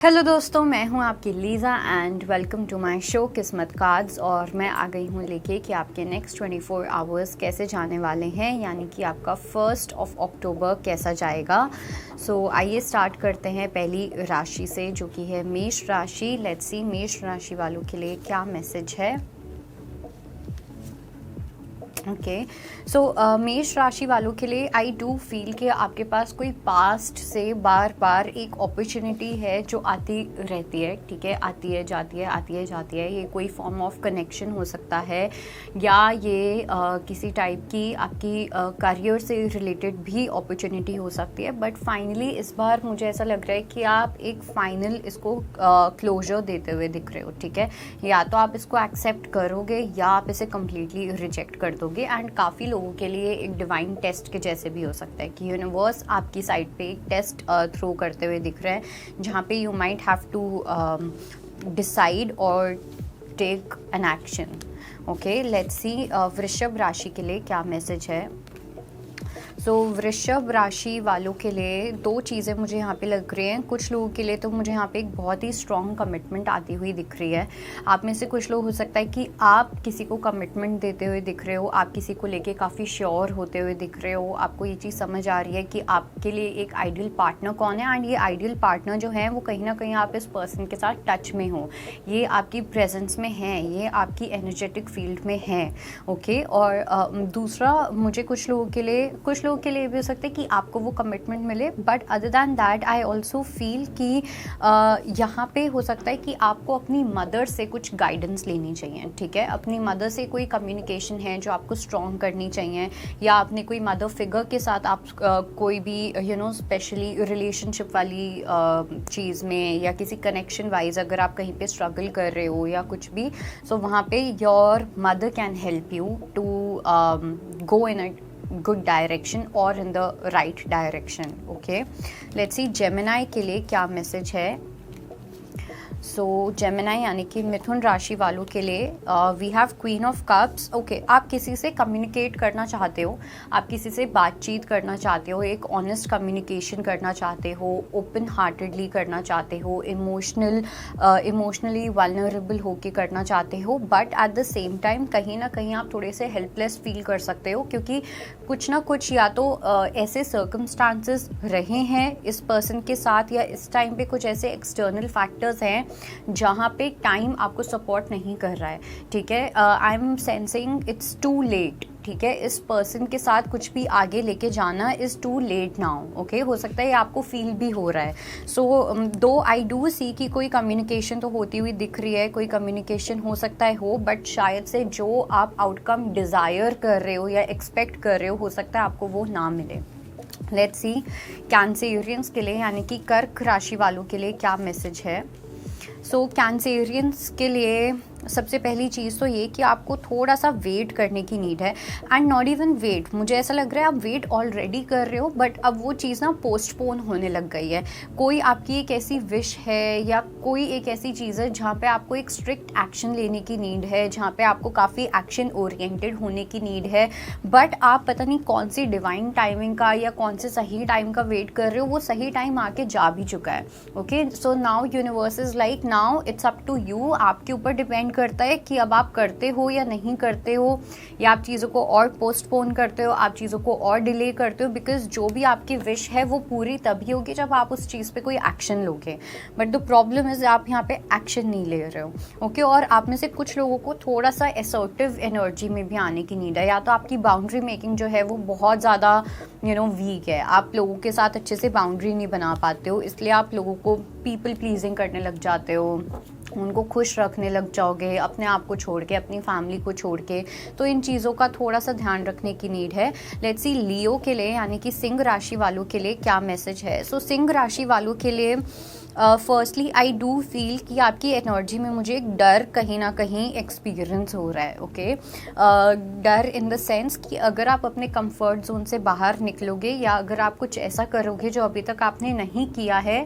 Hello दोस्तों, मैं हूं आपकी Lisa and welcome to my show किस्मत कार्ड्स। और मैं आ गई हूं लेके कि आपके नेक्स्ट 24 आवर्स कैसे जाने वाले हैं, यानी कि आपका 1 अक्टूबर कैसा जाएगा। सो आइए स्टार्ट करते हैं पहली राशि से, जो कि है मेष राशि। लेट्स सी मेष राशि वालों के लिए क्या मैसेज है। ओके, सो मेष राशि वालों के लिए आई डू फील कि आपके पास कोई पास्ट से बार बार एक अपॉर्चुनिटी है जो आती रहती है। ठीक है, आती है जाती है, आती है जाती है। ये कोई फॉर्म ऑफ कनेक्शन हो सकता है या ये किसी टाइप की आपकी करियर से रिलेटेड भी अपॉर्चुनिटी हो सकती है। बट फाइनली इस बार मुझे ऐसा लग रहा है कि आप एक फाइनल इसको क्लोजर देते हुए दिख रहे हो। ठीक है, या तो आप इसको एक्सेप्ट करोगे या आप इसे कम्प्लीटली रिजेक्ट कर दोगे। एंड काफ़ी लोगों के लिए एक डिवाइन टेस्ट के जैसे भी हो सकता है कि यूनिवर्स आपकी साइड पे एक टेस्ट थ्रो करते हुए दिख रहा है, जहाँ पे you might have to decide और take an action. Okay, let's see वृषभ राशि के लिए क्या मैसेज है। सो वृषभ राशि वालों के लिए दो चीज़ें मुझे यहाँ पे लग रही हैं। कुछ लोगों के लिए तो मुझे यहाँ पे एक बहुत ही स्ट्रॉन्ग कमिटमेंट आती हुई दिख रही है। आप में से कुछ लोग हो सकता है कि आप किसी को कमिटमेंट देते हुए दिख रहे हो, आप किसी को लेके काफ़ी श्योर होते हुए दिख रहे हो। आपको ये चीज़ समझ आ रही है कि आपके लिए एक आइडियल पार्टनर कौन है, एंड ये आइडियल पार्टनर जो है वो कहीं ना कहीं आप इस पर्सन के साथ टच में हो, ये आपकी प्रेजेंस में है, ये आपकी एनर्जेटिक फील्ड में है। ओके, और दूसरा मुझे कुछ लोगों के लिए भी हो सकता है कि आपको वो कमिटमेंट मिले। But other than that I also feel कि यहाँ पे हो सकता है कि आपको अपनी मदर से कुछ गाइडेंस लेनी चाहिए। ठीक है, अपनी मदर से कोई कम्युनिकेशन है जो आपको स्ट्रॉन्ग करनी चाहिए, या अपने कोई मदर फिगर के साथ आप कोई भी स्पेशली रिलेशनशिप वाली चीज़ में या किसी कनेक्शन वाइज अगर आप कहीं पे स्ट्रगल कर रहे हो या कुछ भी, सो वहाँ पे your mother can help you to go in a good direction और in the right direction. Okay, let's see Gemini के लिए क्या मैसेज है। सो जेमिनाई यानी कि मिथुन राशि वालों के लिए we have queen of cups. Okay, आप किसी से कम्युनिकेट करना चाहते हो, आप किसी से बातचीत करना चाहते हो, एक ऑनेस्ट कम्युनिकेशन करना चाहते हो, ओपन हार्टेडली करना चाहते हो, इमोशनली वल्नरेबल होके करना चाहते हो। But at the same time कहीं ना कहीं आप थोड़े से हेल्पलेस फील कर सकते हो, क्योंकि कुछ ना कुछ या तो ऐसे सर्कमस्टांसेस रहे हैं इस पर्सन के साथ, या इस टाइम पे कुछ ऐसे एक्सटर्नल फैक्टर्स हैं जहाँ पे टाइम आपको सपोर्ट नहीं कर रहा है। ठीक है, I am sensing it's too late. ठीक है, इस पर्सन के साथ कुछ भी आगे लेके जाना is too late now. Okay, हो सकता है ये आपको फील भी हो रहा है। सो दो आई डू सी कि कोई कम्युनिकेशन तो होती हुई दिख रही है, कोई कम्युनिकेशन हो सकता है हो, बट शायद से जो आप आउटकम डिज़ायर कर रहे हो या एक्सपेक्ट कर रहे हो सकता है आपको वो ना मिले। लेट्स सी कैंसेरियंस के लिए यानी कि कर्क राशि वालों के लिए क्या मैसेज है। सो कैंसेरियंस के लिए सबसे पहली चीज़ तो ये कि आपको थोड़ा सा वेट करने की नीड है। एंड नॉट इवन वेट, मुझे ऐसा लग रहा है आप वेट ऑलरेडी कर रहे हो, बट अब वो चीज़ ना पोस्टपोन होने लग गई है। कोई आपकी एक ऐसी विश है या कोई एक ऐसी चीज़ है जहाँ पे आपको एक स्ट्रिक्ट एक्शन लेने की नीड है, जहाँ पे आपको काफ़ी एक्शन ओरिएंटेड होने की नीड है, बट आप पता नहीं कौन सी डिवाइन टाइमिंग का या कौन से सही टाइम का वेट कर रहे हो। वो सही टाइम आके जा भी चुका है। Okay, so now universe is like now it's up to you. आपके ऊपर डिपेंड करता है कि अब आप करते हो या नहीं करते हो, या आप चीज़ों को और पोस्टपोन करते हो, आप चीज़ों को और डिले करते हो। बिकॉज जो भी आपकी विश है वो पूरी तभी होगी जब आप उस चीज़ पे कोई एक्शन लोगे। बट द प्रॉब्लम इज आप यहाँ पे एक्शन नहीं ले रहे हो। ओके, और आप में से कुछ लोगों को थोड़ा सा असर्टिव एनर्जी में भी आने की नीड है, या तो आपकी बाउंड्री मेकिंग जो है वो बहुत ज़्यादा वीक है। आप लोगों के साथ अच्छे से बाउंड्री नहीं बना पाते हो, इसलिए आप लोगों को पीपल प्लीजिंग करने लग जाते हो, उनको खुश रखने लग जाओगे अपने आप को छोड़ के, अपनी फैमिली को छोड़ के। तो इन चीज़ों का थोड़ा सा ध्यान रखने की नीड है। लेट्स सी लियो के लिए यानी कि सिंह राशि वालों के लिए क्या मैसेज है। सो सिंह राशि वालों के लिए फर्स्टली आई डू फील कि आपकी एनर्जी में मुझे एक डर कहीं ना कहीं एक्सपीरियंस हो रहा है। ओके, डर इन द सेंस कि अगर आप अपने कंफर्ट जोन से बाहर निकलोगे या अगर आप कुछ ऐसा करोगे जो अभी तक आपने नहीं किया है,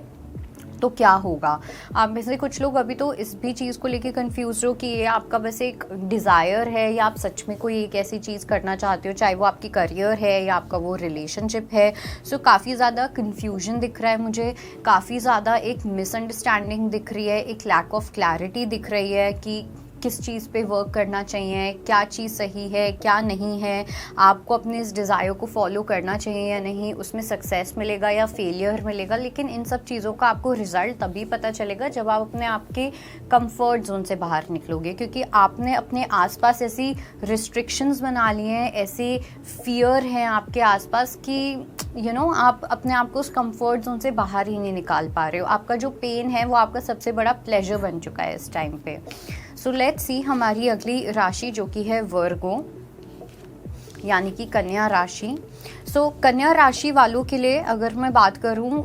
तो क्या होगा। आप में से कुछ लोग अभी तो इस भी चीज़ को लेके कंफ्यूज हो कि ये आपका बस एक डिज़ायर है या आप सच में कोई एक ऐसी चीज़ करना चाहते हो, चाहे वो आपकी करियर है या आपका वो रिलेशनशिप है। सो काफ़ी ज़्यादा कन्फ्यूजन दिख रहा है मुझे, काफ़ी ज़्यादा एक मिसअंडरस्टैंडिंग दिख रही है, एक लैक ऑफ क्लैरिटी दिख रही है कि किस चीज़ पे वर्क करना चाहिए, क्या चीज़ सही है क्या नहीं है, आपको अपने इस डिज़ायर को फॉलो करना चाहिए या नहीं, उसमें सक्सेस मिलेगा या फेलियर मिलेगा। लेकिन इन सब चीज़ों का आपको रिजल्ट तभी पता चलेगा जब आप अपने आपके कंफर्ट जोन से बाहर निकलोगे, क्योंकि आपने अपने आसपास ऐसी रिस्ट्रिक्शंस बना लिए हैं, ऐसे फियर हैं आपके आसपास कि आप अपने आप को उस कंफर्ट जोन से बाहर ही नहीं निकाल पा रहे हो। आपका जो पेन है वो आपका सबसे बड़ा प्लेजर बन चुका है इस टाइम पे। सो लेट्स सी हमारी अगली राशि जो कि है वर्गो, यानी कि कन्या राशि। सो कन्या राशि वालों के लिए अगर मैं बात करूं,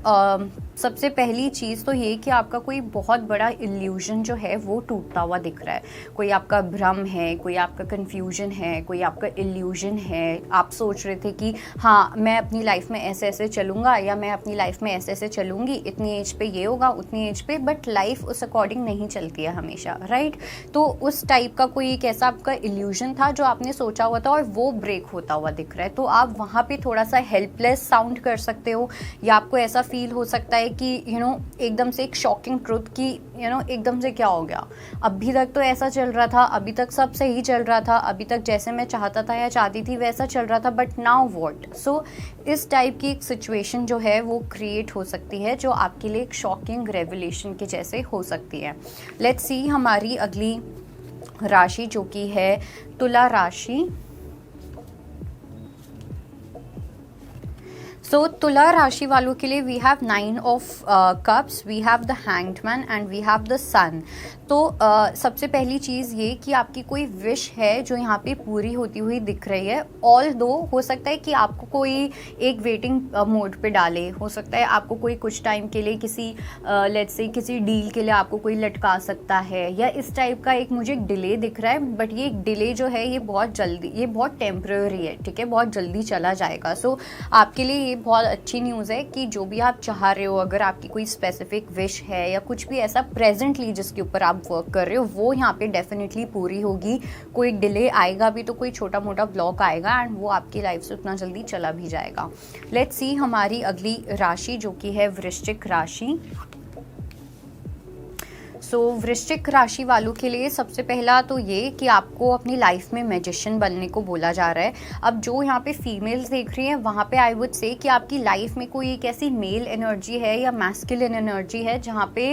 सबसे पहली चीज़ तो ये कि आपका कोई बहुत बड़ा इल्यूजन जो है वो टूटता हुआ दिख रहा है। कोई आपका भ्रम है, कोई आपका कन्फ्यूजन है, कोई आपका इल्यूजन है। आप सोच रहे थे कि हाँ मैं अपनी लाइफ में ऐसे ऐसे चलूँगा या मैं अपनी लाइफ में ऐसे ऐसे चलूँगी, इतनी एज पे ये होगा उतनी एज पे, बट लाइफ उस अकॉर्डिंग नहीं चलती है हमेशा, राइट। तो उस टाइप का कोई एक ऐसा आपका इल्यूजन था जो आपने सोचा हुआ था और वो ब्रेक होता हुआ दिख रहा है। तो आप वहाँ पे थोड़ा सा हेल्पलेस साउंड कर सकते हो, या आपको ऐसा फील हो सकता है कि एकदम से एक शॉकिंग ट्रुथ कि एकदम से क्या हो गया, अभी तक तो ऐसा चल रहा था, अभी तक सब सही चल रहा था, अभी तक जैसे मैं चाहता था या चाहती थी वैसा चल रहा था, बट नाउ व्हाट। सो इस टाइप की एक सिचुएशन जो है वो क्रिएट हो सकती है जो आपके लिए एक शॉकिंग रेवलेशन के जैसे हो सकती है। लेट्स सी हमारी अगली राशि जो कि है तुला राशि। सो तुला राशि वालों के लिए we have 9 of cups, we have the hanged man and we have the sun. तो सबसे पहली चीज़ ये कि आपकी कोई विश है जो यहाँ पे पूरी होती हुई दिख रही है। ऑल दो हो सकता है कि आपको कोई एक वेटिंग मोड पे डाले, हो सकता है आपको कोई कुछ टाइम के लिए किसी लेट्स से किसी डील के लिए आपको कोई लटका सकता है, या इस टाइप का एक मुझे डिले दिख रहा है। बट ये डिले जो है ये बहुत जल्दी, ये बहुत टेम्पररी है, ठीक है, बहुत जल्दी चला जाएगा। सो आपके लिए ये बहुत अच्छी न्यूज़ है कि जो भी आप चाह रहे हो, अगर आपकी कोई स्पेसिफिक विश है या कुछ भी ऐसा प्रेजेंटली जिसके ऊपर आप वर्क कर रहे हो, वो यहाँ पे डेफिनेटली पूरी होगी। कोई डिले आएगा भी तो कोई छोटा मोटा ब्लॉक आएगा एंड वो आपकी लाइफ से उतना जल्दी चला भी जाएगा। लेट्स सी हमारी अगली राशि जो कि है वृश्चिक राशि। सो वृश्चिक राशि वालों के लिए सबसे पहला तो ये कि आपको अपनी लाइफ में मैजिशियन बनने को बोला जा रहा है। अब जो यहाँ पे फीमेल्स देख रही हैं वहाँ पे आई वुड से कि आपकी लाइफ में कोई एक ऐसी मेल एनर्जी है या मैस्कुलिन एनर्जी है जहाँ पे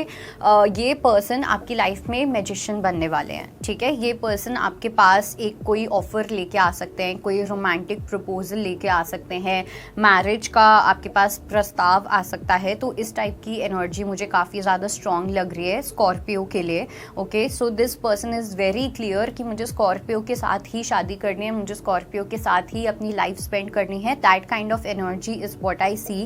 ये पर्सन आपकी लाइफ में मैजिशियन बनने वाले हैं, ठीक है। ये पर्सन आपके पास एक कोई ऑफर लेके आ सकते हैं, कोई रोमांटिक प्रपोजल लेके आ सकते हैं, मैरिज का आपके पास प्रस्ताव आ सकता है। तो इस टाइप की एनर्जी मुझे काफ़ी ज़्यादा स्ट्रॉन्ग लग रही है स्कॉर्पियो के लिए। Okay, so this person is very clear कि मुझे स्कॉर्पियो के साथ ही शादी करनी है, मुझे स्कॉर्पियो के साथ ही अपनी लाइफ स्पेंड करनी है। That kind of energy is what I see.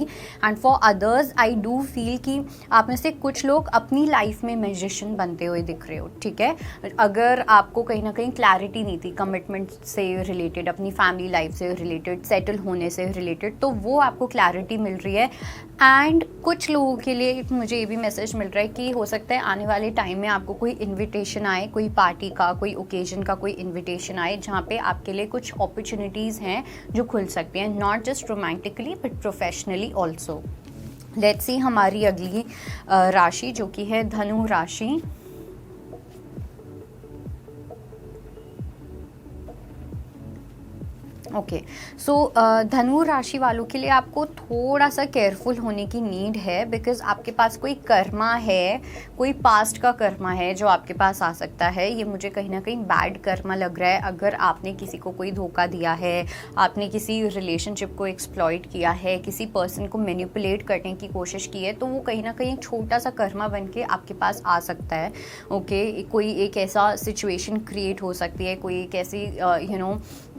And for others I do feel कि आप में से कुछ लोग अपनी लाइफ में मैजिशियन बनते हुए दिख रहे हो, ठीक है। अगर आपको कहीं ना कहीं क्लैरिटी नहीं थी कमिटमेंट से रिलेटेड, अपनी फैमिली लाइफ से रिलेटेड, सेटल होने से रिलेटेड, तो वो आपको क्लैरिटी मिल रही है। एंड कुछ लोगों के लिए मुझे ये भी मैसेज मिल रहा है कि हो सकता है आने वाले टाइम में आपको कोई इनविटेशन आए, कोई पार्टी का, कोई ओकेजन का कोई इनविटेशन आए जहाँ पे आपके लिए कुछ अपॉर्चुनिटीज़ हैं जो खुल सकती हैं, not just romantically but professionally also. Let's see हमारी अगली राशि जो कि है धनु राशि। ओके, सो धनु राशि वालों के लिए आपको थोड़ा सा केयरफुल होने की नीड है, बिकॉज आपके पास कोई कर्मा है, कोई पास्ट का कर्मा है जो आपके पास आ सकता है। ये मुझे कहीं ना कहीं बैड कर्मा लग रहा है। अगर आपने किसी को कोई धोखा दिया है, आपने किसी रिलेशनशिप को एक्सप्लॉइट किया है, किसी पर्सन को मैनिपुलेट करने की कोशिश की है, तो वो कहीं ना कहीं छोटा सा कर्मा बन के आपके पास आ सकता है। ओके, कोई एक ऐसा सिचुएशन क्रिएट हो सकती है, कोई एक ऐसी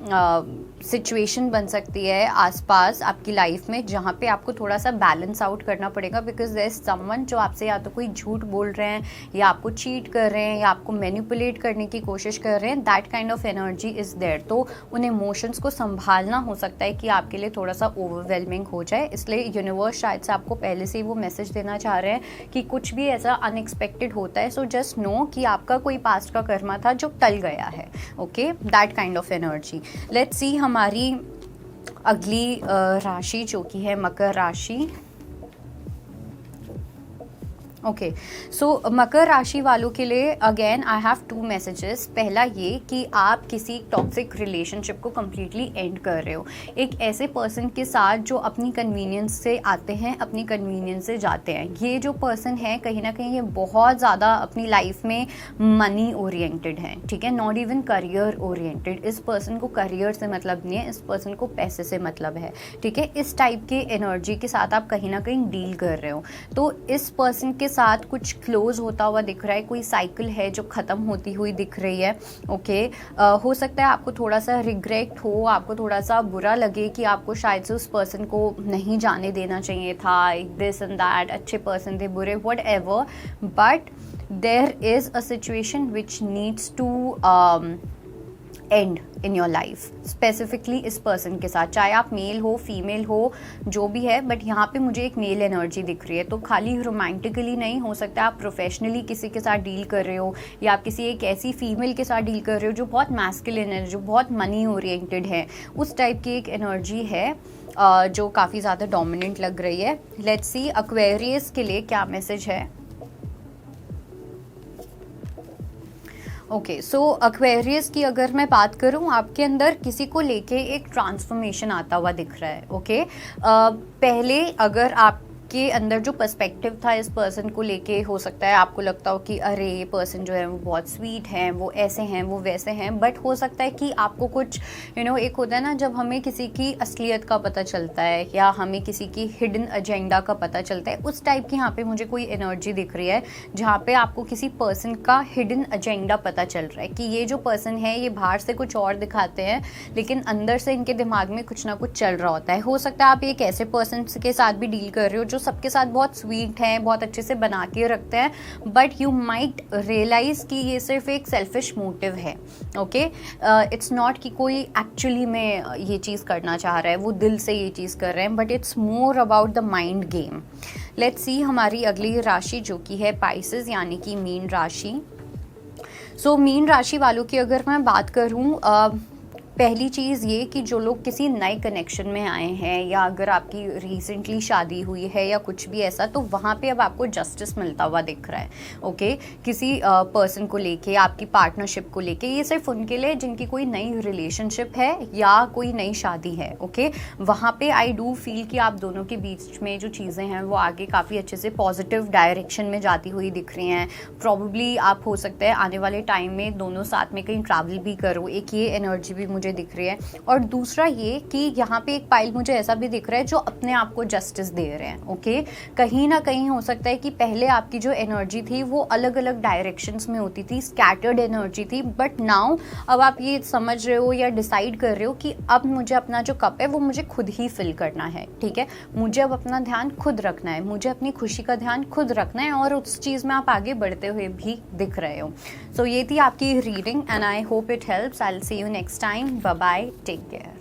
सिचुएशन बन सकती है आसपास आपकी लाइफ में जहाँ पे आपको थोड़ा सा बैलेंस आउट करना पड़ेगा, बिकॉज देयर इज समवन जो आपसे या तो कोई झूठ बोल रहे हैं या आपको चीट कर रहे हैं या आपको मैनिपुलेट करने की कोशिश कर रहे हैं. That kind of energy is there. तो उन इमोशंस को संभालना हो सकता है कि आपके लिए थोड़ा सा ओवरवेलमिंग हो जाए. इसलिए यूनिवर्स शायद से आपको पहले से ही वो मैसेज देना चाह रहे हैं कि कुछ भी ऐसा अनएक्सपेक्टेड होता है, सो जस्ट नो कि आपका कोई पास्ट का कर्मा था जो टल गया है. Okay, that kind of energy. Let's see हमारी अगली राशि जो कि है मकर राशि. ओके, सो मकर राशि वालों के लिए अगेन आई हैव 2 मैसेजेस. पहला ये कि आप किसी टॉक्सिक रिलेशनशिप को कम्प्लीटली एंड कर रहे हो. एक ऐसे पर्सन के साथ जो अपनी कन्वीनियंस से आते हैं, अपनी कन्वीनियंस से जाते हैं. ये जो पर्सन है कहीं ना कहीं ये बहुत ज़्यादा अपनी लाइफ में मनी ओरिएंटेड है. ठीक है, नॉट इवन करियर ओरिएंटेड. इस पर्सन को करियर से मतलब नहीं है, इस पर्सन को पैसे से मतलब है. ठीक है, इस टाइप के एनर्जी के साथ आप कहीं ना कहीं डील कर रहे हो. तो इस पर्सन के साथ कुछ क्लोज होता हुआ दिख रहा है. कोई साइकिल है जो ख़त्म होती हुई दिख रही है. ओके, हो सकता है आपको थोड़ा सा रिग्रेट हो, आपको थोड़ा सा बुरा लगे कि आपको शायद से उस पर्सन को नहीं जाने देना चाहिए था. दिस एंड दैट, अच्छे पर्सन थे, बुरे, whatever, but there is a situation which needs to end in your life. Specifically इस पर्सन के साथ, चाहे आप मेल हो फीमेल हो जो भी है, बट यहाँ पे मुझे एक मेल एनर्जी दिख रही है. तो खाली रोमांटिकली नहीं, हो सकता है आप प्रोफेशनली किसी के साथ डील कर रहे हो या आप किसी एक ऐसी फीमेल के साथ डील कर रहे हो जो बहुत मैस्कुलिन है, जो बहुत मनी ओरिएंटेड है. उस टाइप की एक एनर्जी है जो काफ़ी ज़्यादा डोमिनेंट लग रही है. लेट्स सी एक्वेरियस के लिए क्या मैसेज है. ओके, सो एक्वेरियस की अगर मैं बात करूं, आपके अंदर किसी को लेके एक ट्रांसफॉर्मेशन आता हुआ दिख रहा है. ओके, पहले अगर आप के अंदर जो पर्सपेक्टिव था इस पर्सन को लेके, हो सकता है आपको लगता हो कि अरे ये पर्सन जो है वो बहुत स्वीट हैं, वो ऐसे हैं, वो वैसे हैं. बट हो सकता है कि आपको कुछ एक होता है ना जब हमें किसी की असलियत का पता चलता है या हमें किसी की हिडन एजेंडा का पता चलता है. उस टाइप की यहाँ पे मुझे कोई एनर्जी दिख रही है जहाँ पे आपको किसी पर्सन का हिडन एजेंडा पता चल रहा है कि ये जो पर्सन है ये बाहर से कुछ और दिखाते हैं लेकिन अंदर से इनके दिमाग में कुछ ना कुछ चल रहा होता है. हो सकता है आप एक ऐसे पर्सन के साथ भी डील कर रहे हो जो सबके साथ बहुत स्वीट हैं, बहुत अच्छे से बना के रखते हैं, बट यू माइट रियलाइज कि ये सिर्फ एक सेल्फिश मोटिव है. ओके, इट्स नॉट कि कोई एक्चुअली में ये चीज़ करना चाह रहा है, वो दिल से ये चीज़ कर रहे हैं, but it's more about the mind game. Let's see हमारी अगली राशि जो कि है पाइसेस यानी कि मीन राशि. सो मीन राशि वालों की अगर मैं बात करूँ, पहली चीज़ ये कि जो लोग किसी नए कनेक्शन में आए हैं या अगर आपकी रिसेंटली शादी हुई है या कुछ भी ऐसा, तो वहाँ पे अब आपको जस्टिस मिलता हुआ दिख रहा है. ओके, किसी पर्सन को लेके, आपकी पार्टनरशिप को लेके. ये सिर्फ उनके लिए जिनकी कोई नई रिलेशनशिप है या कोई नई शादी है. ओके, वहाँ पे आई डू फील कि आप दोनों के बीच में जो चीज़ें हैं वो आगे काफ़ी अच्छे से पॉजिटिव डायरेक्शन में जाती हुई दिख रही हैं. प्रॉबेबली आप हो सकता है आने वाले टाइम में दोनों साथ में कहीं ट्रैवल भी करो. एक ये एनर्जी भी मुझे दिख रही है. और दूसरा ये कि यहाँ पे एक पाइल मुझे ऐसा भी दिख रहा है जो अपने आप को जस्टिस दे रहे हैं. ओके, कहीं ना कहीं हो सकता है कि पहले आपकी जो एनर्जी थी वो अलग अलग डायरेक्शंस में होती थी, स्कैटर्ड एनर्जी थी, बट नाउ अब आप ये समझ रहे हो या डिसाइड कर रहे हो कि अब मुझे अपना जो कप है वो मुझे खुद ही फिल करना है. ठीक है, मुझे अब अपना ध्यान खुद रखना है, मुझे अपनी खुशी का ध्यान खुद रखना है, और उस चीज़ में आप आगे बढ़ते हुए भी दिख रहे हो. सो ये थी आपकी reading and I hope it helps. I will see you next time. Bye bye. Take care.